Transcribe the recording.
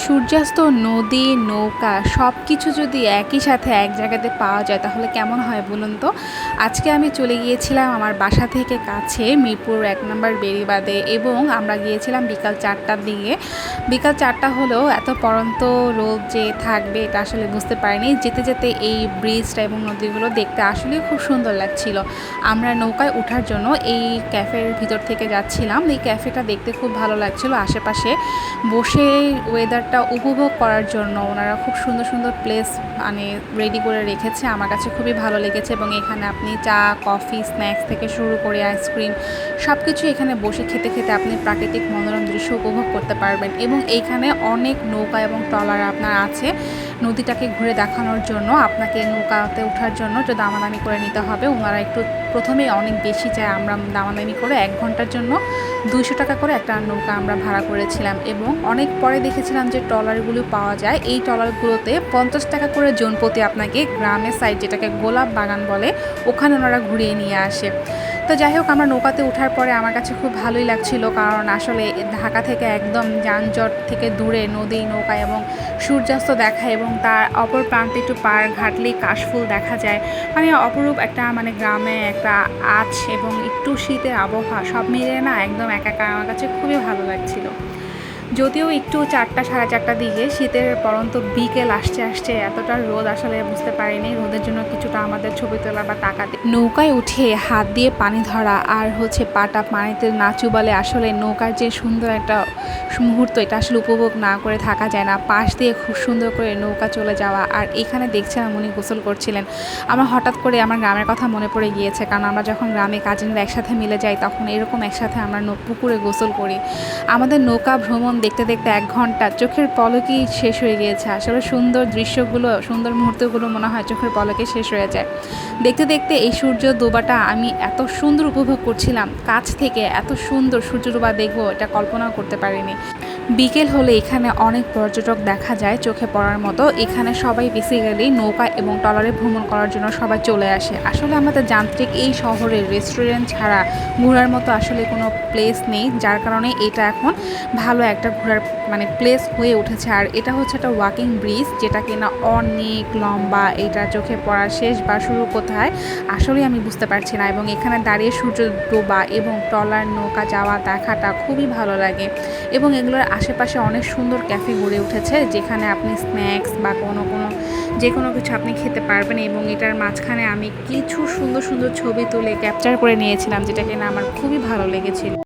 সূর্যাস্ত, নদী, নৌকা সবকিছু যদি একই সাথে এক জায়গাতে পাওয়া যায় তাহলে কেমন হয় বলুন তো? আজকে আমি চলে গিয়েছিলাম আমার বাসা থেকে কাছে মিরপুর ১ নম্বর বেড়িবাঁধে এবং আমরা গিয়েছিলাম বিকাল ৪টার দিকে। বিকাল ৪টা হলেও এত পড়ন্ত রোদ যে থাকবে এটা আসলে বুঝতে পারিনি। যেতে, যেতে এই ব্রিজটা এবং নদীগুলো দেখতে আসলেই খুব সুন্দর লাগছিল। আমরা নৌকায় ওঠার জন্য এই ক্যাফের ভিতর থেকে যাচ্ছিলাম। এই ক্যাফেটা দেখতে খুব ভালো লাগছিল। আশেপাশে বসে ওয়েদারটা উপভোগ করার জন্য ওনারা খুব সুন্দর সুন্দর প্লেস মানে রেডি করে রেখেছে। আমার কাছে খুবই ভালো লেগেছে এবং এখানে আপনি চা, কফি, স্ন্যাক্স থেকে শুরু করে আইসক্রিম সব কিছু এখানে বসে খেতে খেতে আপনি প্রাকৃতিক মনোরম দৃশ্য উপভোগ করতে পারবেন এবং এইখানে অনেক নৌকা এবং ট্রলার আপনার আছে নদীটাকে ঘুরে দেখানোর জন্য। আপনাকে নৌকাতে ওঠার জন্য একটু দামাদামি করে নিতে হবে। ওনারা একটু প্রথমেই অনেক বেশি চায়। আমরা দামাদামি করে ১ ঘন্টার জন্য ২০০ টাকা করে একটা নৌকা আমরা ভাড়া করেছিলাম এবং অনেক পরে দেখেছিলাম যে ট্রলারগুলো পাওয়া যায়। এই ট্রলারগুলোতে ৫০ টাকা করে জনপ্রতি আপনাকে গ্রামের সাইড যেটাকে গোলাপ বাগান বলে ওখানে ওনারা ঘুরিয়ে নিয়ে আসে। তো যাই হোক, আমরা নৌকাতে ওঠার পরে আমার কাছে খুব ভালোই লাগছিল, কারণ আসলে ঢাকা থেকে একদম যানজট থেকে দূরে নদী, নৌকা এবং সূর্যাস্ত দেখা এবং তার অপর প্রান্তে একটু পার ঘাটলেই কাশফুল দেখা যায়। মানে অপরূপ একটা মানে গ্রামে একটা এবং একটু শীতের আবহাওয়া সব মিলিয়ে না একদম একাকার আমার কাছে খুবই ভালো লাগছিল। যদিও একটু ৪টা সাড়ে ৪টার দিকে শীতের পরন্ত বিকেল আসছে এতটা রোদ আসলে বুঝতে পারিনি। রোদের জন্য কিছুটা আমাদের ছবি তোলা বা তাকাতে নৌকায় উঠে হাত দিয়ে পানি ধরা আর পাটা পানিতে না চুবালে আসলে নৌকার যে সুন্দর একটা মুহূর্ত এটা আসলে উপভোগ না করে থাকা যায় না। পাশ দিয়ে খুব সুন্দর করে নৌকা চলে যাওয়া। আর এখানে দেখছিলাম উনি গোসল করছিলেন। আমার হঠাৎ করে আমার গ্রামের কথা মনে পড়ে গিয়েছে, কারণ আমরা যখন গ্রামে কাজিনরা একসাথে মিলে যাই তখন এরকম একসাথে আমরা পুকুরে গোসল করি। আমাদের নৌকা ভ্রমণ দেখতে দেখতে ১ ঘন্টা চোখের পলকেই শেষ হয়ে গিয়েছে। আসলে সুন্দর দৃশ্যগুলো, সুন্দর মুহূর্তগুলো মনে হয় চোখের পলকে শেষ হয়ে যায়। দেখতে দেখতে এই সূর্য ডোবাটা আমি এত সুন্দর উপভোগ করছিলাম, কাছ থেকে এত সুন্দর সূর্য ডোবা দেখবো এটা কল্পনাও করতে পারিনি। বিকেল হলে এখানে অনেক পর্যটক দেখা যায় চোখে পড়ার মতো। এখানে সবাই বেসিক্যালি নৌকা এবং ট্রলারে ভ্রমণ করার জন্য সবাই চলে আসে। আসলে আমাদের যান্ত্রিক এই শহরের রেস্টুরেন্ট ছাড়া ঘোরার মতো আসলে কোনো প্লেস নেই, যার কারণে এটা এখন ভালো একটা ঘোরার মানে প্লেস হয়ে উঠেছে। আর এটা হচ্ছে একটা ওয়াকিং ব্রিজ, যেটা কিনা অনেক লম্বা। এটা চোখে পড়ার শেষ বা শুরু কোথায় আসলে আমি বুঝতে পারছি না। এবং এখানে দাঁড়িয়ে সূর্য ডোবা এবং ট্রলার নৌকা যাওয়া দেখাটা খুবই ভালো লাগে। এবং এগুলোর আশেপাশে অনেক সুন্দর ক্যাফে গড়ে উঠেছে, যেখানে আপনি স্ন্যাক্স বা যে কোনো কিছু আপনি খেতে পারবেন। এবং এটার মাঝখানে আমি কিছু সুন্দর সুন্দর ছবি তুলে ক্যাপচার করে নিয়েছিলাম, যেটা কিনা আমার খুবই ভালো লেগেছিল।